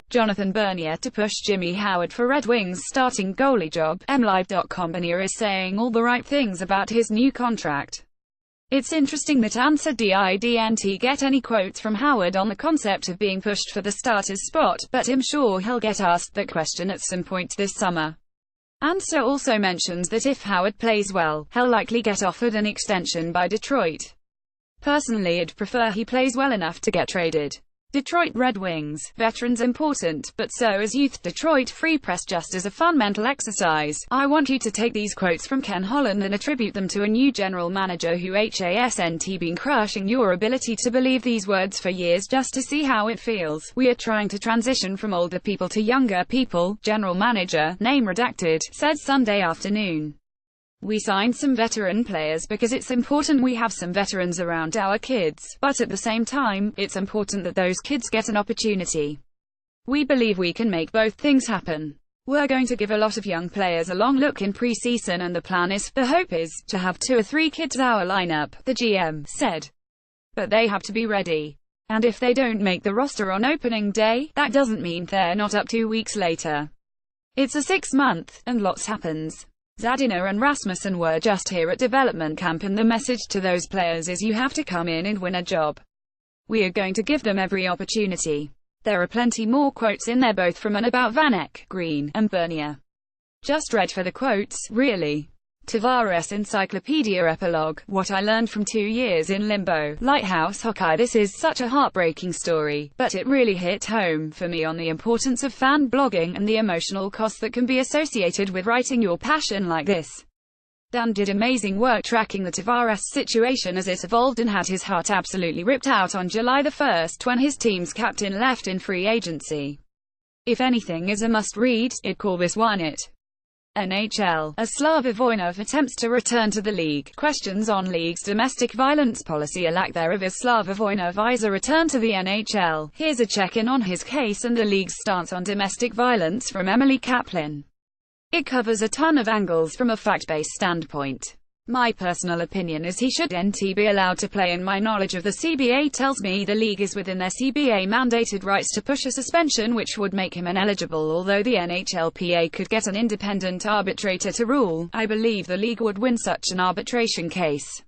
Jonathan Bernier to push Jimmy Howard for Red Wings starting goalie job. MLive.com. Bernier is saying all the right things about his new contract. It's interesting that Answer didn't get any quotes from Howard on the concept of being pushed for the starter's spot, but I'm sure he'll get asked that question at some point this summer. Answer also mentions that if Howard plays well, he'll likely get offered an extension by Detroit. Personally, I'd prefer he plays well enough to get traded. Detroit Red Wings. Veterans important, but so is youth. Detroit Free Press. Just as a fun mental exercise, I want you to take these quotes from Ken Holland and attribute them to a new general manager who hasn't been crushing your ability to believe these words for years just to see how it feels. We are trying to transition from older people to younger people, general manager, name redacted, said Sunday afternoon. We signed some veteran players because it's important we have some veterans around our kids, but at the same time, it's important that those kids get an opportunity. We believe we can make both things happen. We're going to give a lot of young players a long look in pre-season, and the hope is, to have 2 or 3 kids our lineup, the GM said. But they have to be ready. And if they don't make the roster on opening day, that doesn't mean they're not up 2 weeks later. It's a 6-month, and lots happens. Zadina and Rasmussen were just here at development camp, and the message to those players is you have to come in and win a job. We are going to give them every opportunity. There are plenty more quotes in there, both from and about Vanek, Green, and Bernier. Just read for the quotes, really. Tavares Encyclopedia Epilogue. What I learned from 2 years in limbo. Lighthouse Hockey. This is such a heartbreaking story, but it really hit home for me on the importance of fan blogging and the emotional cost that can be associated with writing your passion like this. Dan did amazing work tracking the Tavares situation as it evolved and had his heart absolutely ripped out on July the 1st when his team's captain left in free agency. If anything is a must-read, I'd call this one it. NHL. As Slava Voinov attempts to return to the league, questions on league's domestic violence policy or lack thereof as Slava Voinov eyes a return to the NHL. Here's a check-in on his case and the league's stance on domestic violence from Emily Kaplan. It covers a ton of angles from a fact-based standpoint. My personal opinion is he shouldn't be allowed to play, and my knowledge of the CBA tells me the league is within their CBA-mandated rights to push a suspension which would make him ineligible. Although the NHLPA could get an independent arbitrator to rule, I believe the league would win such an arbitration case.